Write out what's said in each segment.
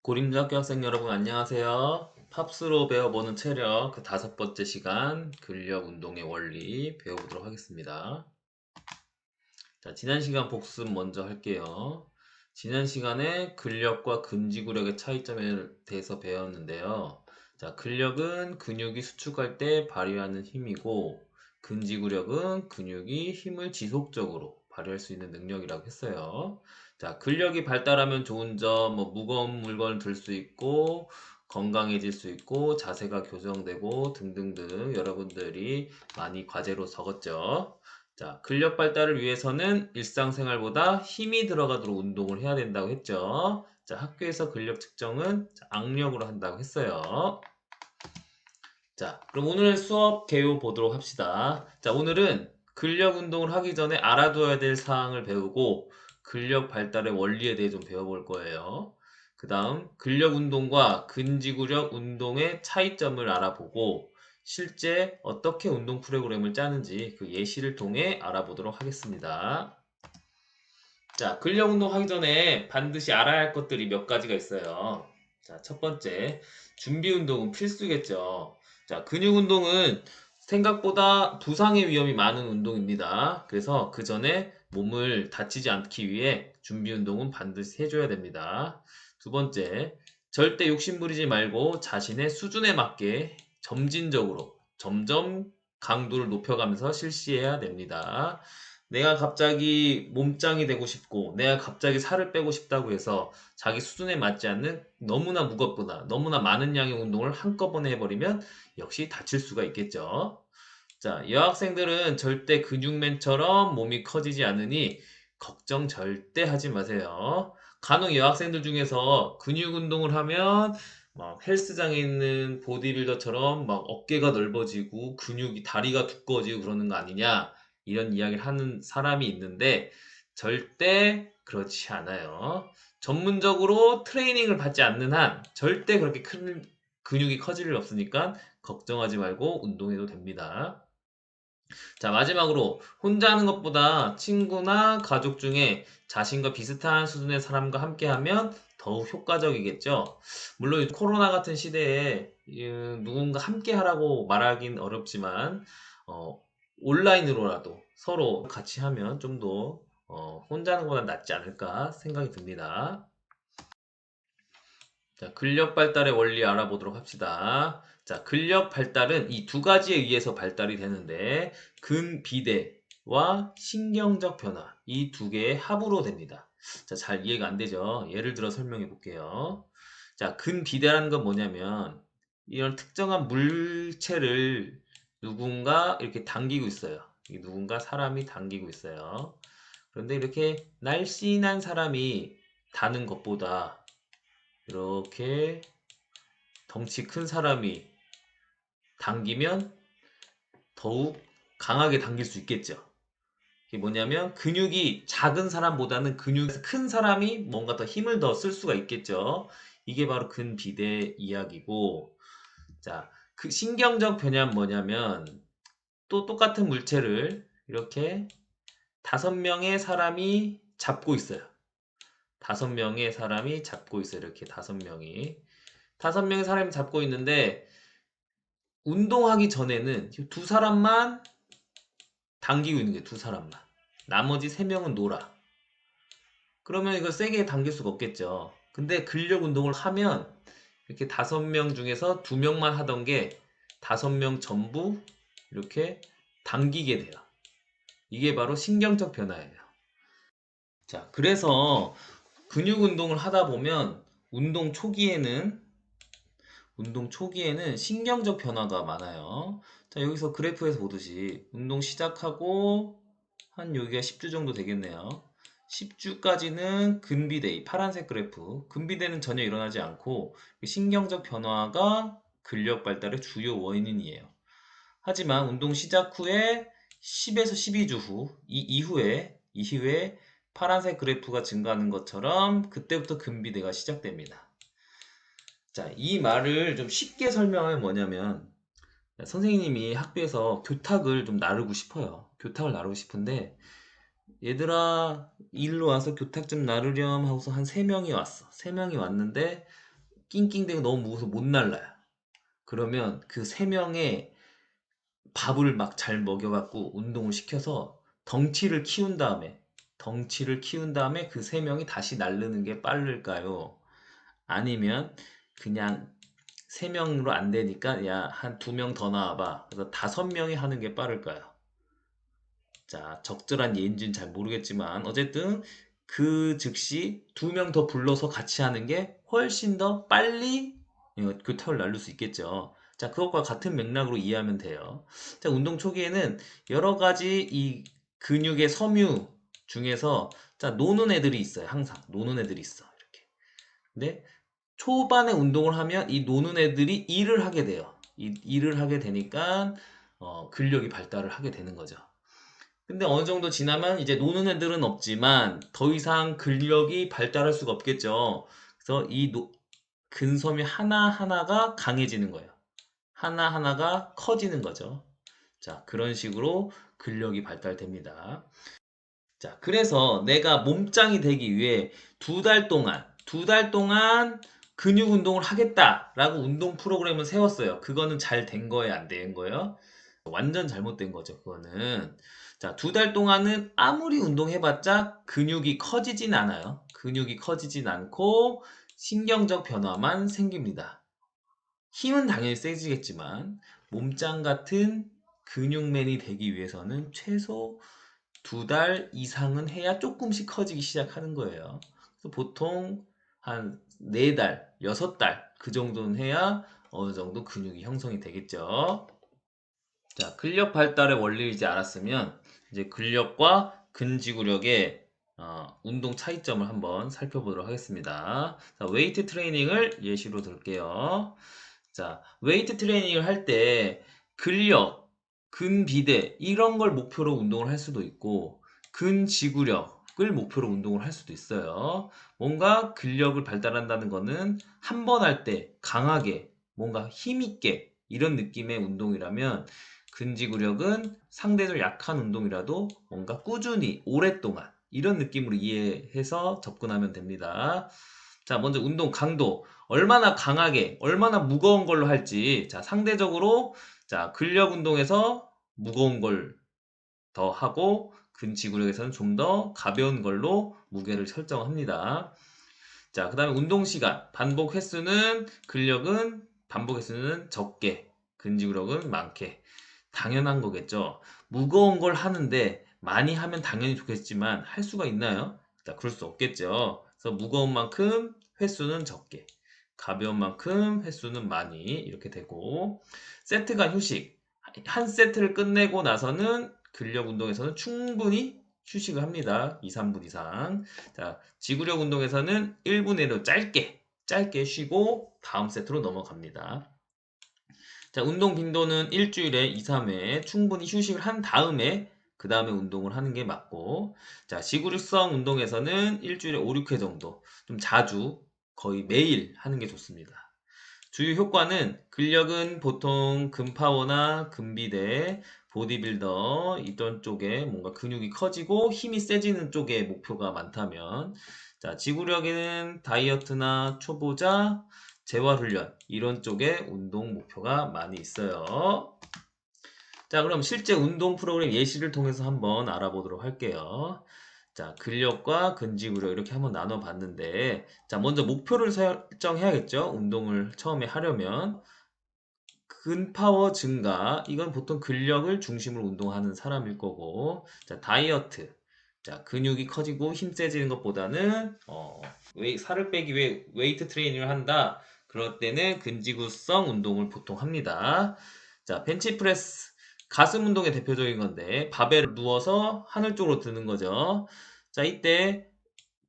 고림대학교 학생 여러분 안녕하세요. 팝스로 배워보는 체력 그 5번째 시간 근력 운동의 원리 배워보도록 하겠습니다. 자, 지난 시간 복습 먼저 할게요. 지난 시간에 근력과 근지구력의 차이점에 대해서 배웠는데요. 자, 근력은 근육이 수축할 때 발휘하는 힘이고 근지구력은 근육이 힘을 지속적으로 발휘할 수 있는 능력이라고 했어요. 자, 근력이 발달하면 좋은 점, 무거운 물건을 들 수 있고 건강해질 수 있고 자세가 교정되고 등등등 여러분들이 많이 과제로 적었죠. 자, 근력 발달을 위해서는 일상생활보다 힘이 들어가도록 운동을 해야 된다고 했죠. 자, 학교에서 근력 측정은 악력으로 한다고 했어요. 자, 그럼 오늘 수업 개요 보도록 합시다. 자, 오늘은 근력 운동을 하기 전에 알아둬야 될 사항을 배우고 근력 발달의 원리에 대해 좀 배워볼 거예요. 그 다음 근력 운동과 근지구력 운동의 차이점을 알아보고 실제 어떻게 운동 프로그램을 짜는지 그 예시를 통해 알아보도록 하겠습니다. 자, 근력 운동 하기 전에 반드시 알아야 할 것들이 몇 가지가 있어요. 자, 첫 번째, 준비 운동은 필수겠죠. 자, 근육 운동은 생각보다 부상의 위험이 많은 운동입니다. 그래서 그 전에 몸을 다치지 않기 위해 준비 운동은 반드시 해줘야 됩니다. 두 번째, 절대 욕심 부리지 말고 자신의 수준에 맞게 점진적으로 점점 강도를 높여가면서 실시해야 됩니다. 내가 갑자기 몸짱이 되고 싶고, 내가 갑자기 살을 빼고 싶다고 해서 자기 수준에 맞지 않는 너무나 무겁거나 너무나 많은 양의 운동을 한꺼번에 해버리면 역시 다칠 수가 있겠죠. 자, 여학생들은 절대 근육맨처럼 몸이 커지지 않으니 걱정 절대 하지 마세요. 간혹 여학생들 중에서 근육 운동을 하면 막 헬스장에 있는 보디빌더처럼 막 어깨가 넓어지고 근육이 다리가 두꺼워지고 그러는 거 아니냐 이런 이야기를 하는 사람이 있는데 절대 그렇지 않아요. 전문적으로 트레이닝을 받지 않는 한 절대 그렇게 큰 근육이 커질 일 없으니까 걱정하지 말고 운동해도 됩니다. 자, 마지막으로 혼자 하는 것보다 친구나 가족 중에 자신과 비슷한 수준의 사람과 함께 하면 더욱 효과적이겠죠. 물론 코로나 같은 시대에 누군가 함께 하라고 말하긴 어렵지만 어, 온라인으로라도 서로 같이 하면 좀 더 혼자 하는 것보다 낫지 않을까 생각이 듭니다. 자, 근력 발달의 원리 알아보도록 합시다. 자, 근력 발달은 이 두 가지에 의해서 발달이 되는데, 근비대와 신경적 변화, 이 두 개의 합으로 됩니다. 자, 잘 이해가 안 되죠? 예를 들어 설명해 볼게요. 자, 근비대라는 건 뭐냐면, 이런 특정한 물체를 누군가 이렇게 당기고 있어요. 누군가 사람이 당기고 있어요. 그런데 이렇게 날씬한 사람이 다는 것보다 이렇게 덩치 큰 사람이 당기면 더욱 강하게 당길 수 있겠죠. 이게 뭐냐면 근육이 작은 사람보다는 근육이 큰 사람이 뭔가 더 힘을 더 쓸 수가 있겠죠. 이게 바로 근비대 이야기고, 자, 그 신경적 변화는 뭐냐면 또 똑같은 물체를 이렇게 5명의 사람이 잡고 있어요. 5명의 사람이 잡고 있어요. 이렇게 5명이. 5명의 사람이 잡고 있는데 운동하기 전에는 두 사람만 당기고 있는 게 두 사람만. 나머지 세 명은 놀아. 그러면 이걸 세게 당길 수가 없겠죠. 근데 근력 운동을 하면 이렇게 5명 중에서 2명만 하던 게 5명 전부 이렇게 당기게 돼요. 이게 바로 신경적 변화예요. 자, 그래서 근육 운동을 하다 보면 운동 초기에는 신경적 변화가 많아요. 자, 여기서 그래프에서 보듯이 운동 시작하고 한 여기가 10주 정도 되겠네요. 10주까지는 근비대, 파란색 그래프. 근비대는 전혀 일어나지 않고 신경적 변화가 근력 발달의 주요 원인이에요. 하지만 운동 시작 후에 10에서 12주 후, 이후에 파란색 그래프가 증가하는 것처럼 그때부터 근비대가 시작됩니다. 자, 이 말을 좀 쉽게 설명하면 뭐냐면, 선생님이 학교에서 교탁을 좀 나르고 싶어요. 교탁을 나르고 싶은데, 얘들아, 일로 와서 교탁 좀 나르렴 하고서 한 3명이 왔어. 3명이 왔는데, 낑낑대고 너무 무거워서 못 날라요. 그러면 그 3명의 밥을 막 잘 먹여갖고 운동을 시켜서 덩치를 키운 다음에 그 3명이 다시 날르는 게 빠를까요? 아니면 그냥 3명으로 안 되니까 야, 한 2명 더 나와봐. 그래서 5명이 하는 게 빠를까요? 자, 적절한 예인지는 잘 모르겠지만 어쨌든 그 즉시 2명 더 불러서 같이 하는 게 훨씬 더 빨리 그 털을 날릴 수 있겠죠. 자, 그것과 같은 맥락으로 이해하면 돼요. 자, 운동 초기에는 여러 가지 이 근육의 섬유 중에서 자, 노는 애들이 있어요. 항상 노는 애들이 있어. 이렇게. 근데 초반에 운동을 하면 이 노는 애들이 일을 하게 돼요. 일을 하게 되니까 근력이 발달을 하게 되는 거죠. 근데 어느 정도 지나면 이제 노는 애들은 없지만 더 이상 근력이 발달할 수가 없겠죠. 그래서 이 근섬유 하나하나가 강해지는 거예요. 하나하나가 커지는 거죠. 자, 그런 식으로 근력이 발달됩니다. 자, 그래서 내가 몸짱이 되기 위해 2달 동안 근육 운동을 하겠다라고 운동 프로그램을 세웠어요. 그거는 잘 된 거예요, 안 된 거예요? 완전 잘못된 거죠, 그거는. 자, 2달 동안은 아무리 운동해봤자 근육이 커지진 않아요. 근육이 커지진 않고 신경적 변화만 생깁니다. 힘은 당연히 세지겠지만 몸짱 같은 근육맨이 되기 위해서는 최소 2달 이상은 해야 조금씩 커지기 시작하는 거예요. 그래서 보통 한 4달, 6달 그 정도는 해야 어느 정도 근육이 형성이 되겠죠. 자, 근력 발달의 원리를 이제 알았으면 이제 근력과 근지구력의 운동 차이점을 한번 살펴보도록 하겠습니다. 자, 웨이트 트레이닝을 예시로 들게요. 자, 웨이트 트레이닝을 할 때 근력, 근비대 이런 걸 목표로 운동을 할 수도 있고 근지구력을 목표로 운동을 할 수도 있어요. 뭔가 근력을 발달한다는 거는 한 번 할 때 강하게 뭔가 힘있게 이런 느낌의 운동이라면 근지구력은 상대적으로 약한 운동이라도 뭔가 꾸준히 오랫동안 이런 느낌으로 이해해서 접근하면 됩니다. 자, 먼저 운동 강도. 얼마나 강하게, 얼마나 무거운 걸로 할지. 자, 상대적으로, 자, 근력 운동에서 무거운 걸 더 하고, 근지구력에서는 좀 더 가벼운 걸로 무게를 설정합니다. 자, 그 다음에 운동 시간. 근력은 반복 횟수는 적게, 근지구력은 많게. 당연한 거겠죠. 무거운 걸 하는데 많이 하면 당연히 좋겠지만 할 수가 있나요? 자, 그럴 수 없겠죠. 그래서 무거운 만큼 횟수는 적게, 가벼운 만큼 횟수는 많이 이렇게 되고 세트 간 휴식. 한 세트를 끝내고 나서는 근력 운동에서는 충분히 휴식을 합니다. 2, 3분 이상. 자, 지구력 운동에서는 1분 내로 짧게 쉬고 다음 세트로 넘어갑니다. 자, 운동 빈도는 일주일에 2, 3회 충분히 휴식을 한 다음에 그 다음에 운동을 하는 게 맞고 자, 지구력성 운동에서는 일주일에 5, 6회 정도 좀 자주 거의 매일 하는 게 좋습니다. 주요 효과는 근력은 보통 근파워나 근비대, 보디빌더 이런 쪽에 뭔가 근육이 커지고 힘이 세지는 쪽에 목표가 많다면 자, 지구력에는 다이어트나 초보자, 재활훈련 이런 쪽에 운동 목표가 많이 있어요. 자, 그럼 실제 운동 프로그램 예시를 통해서 한번 알아보도록 할게요. 자, 근력과 근지구력 이렇게 한번 나눠봤는데 자, 먼저 목표를 설정해야겠죠. 운동을 처음에 하려면 근파워 증가 이건 보통 근력을 중심으로 운동하는 사람일 거고 자, 다이어트 자, 근육이 커지고 힘 세지는 것보다는 살을 빼기 위해 웨이트 트레이닝을 한다. 그럴 때는 근지구성 운동을 보통 합니다. 자, 벤치프레스 가슴 운동의 대표적인 건데 바벨을 누워서 하늘 쪽으로 드는 거죠. 자, 이때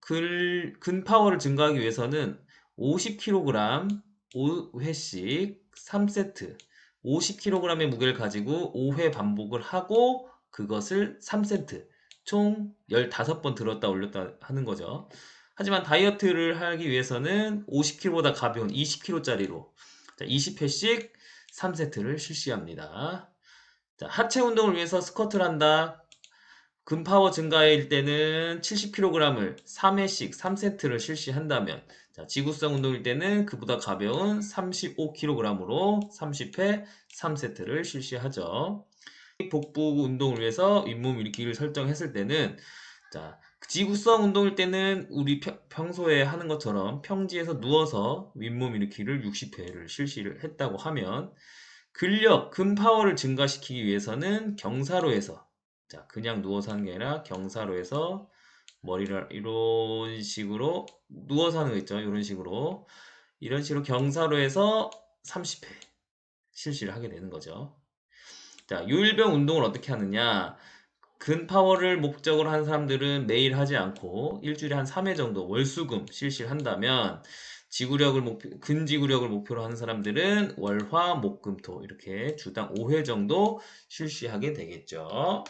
근파워를 증가하기 위해서는 50kg 5회씩 3세트 50kg의 무게를 가지고 5회 반복을 하고 그것을 3세트 총 15번 들었다 올렸다 하는 거죠. 하지만 다이어트를 하기 위해서는 50kg보다 가벼운 20kg짜리로 20회씩 3세트를 실시합니다. 자, 하체 운동을 위해서 스쿼트를 한다. 근파워 증가일 때는 70kg을 3회씩 3세트를 실시한다면, 자, 지구성 운동일 때는 그보다 가벼운 35kg으로 30회 3세트를 실시하죠. 복부 운동을 위해서 윗몸 일으키기를 설정했을 때는, 자, 지구성 운동일 때는 우리 평소에 하는 것처럼 평지에서 누워서 윗몸 일으키기를 60회를 실시를 했다고 하면, 근력, 근파워를 증가시키기 위해서는 경사로에서, 자, 그냥 누워서 하는 게 아니라 경사로에서 머리를 이런 식으로 누워서 하는 거 있죠. 이런 식으로 경사로에서 30회 실시를 하게 되는 거죠. 자, 요일병 운동을 어떻게 하느냐? 근파워를 목적으로 하는 사람들은 매일 하지 않고 일주일에 한 3회 정도 월수금 실시를 한다면, 근지구력을 목표로 하는 사람들은 월, 화, 목, 금, 토 이렇게 주당 5회 정도 실시하게 되겠죠.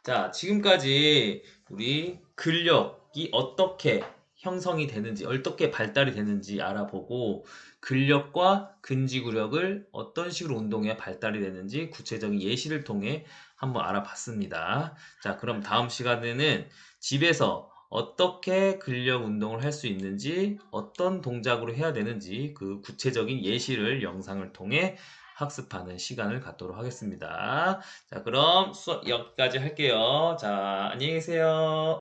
자, 지금까지 우리 근력이 어떻게 형성이 되는지, 어떻게 발달이 되는지 알아보고, 근력과 근지구력을 어떤 식으로 운동해야 발달이 되는지 구체적인 예시를 통해 한번 알아봤습니다. 자, 그럼 다음 시간에는 집에서 어떻게 근력 운동을 할 수 있는지, 어떤 동작으로 해야 되는지 그 구체적인 예시를 영상을 통해 학습하는 시간을 갖도록 하겠습니다. 자, 그럼 수업 여기까지 할게요. 자, 안녕히 계세요.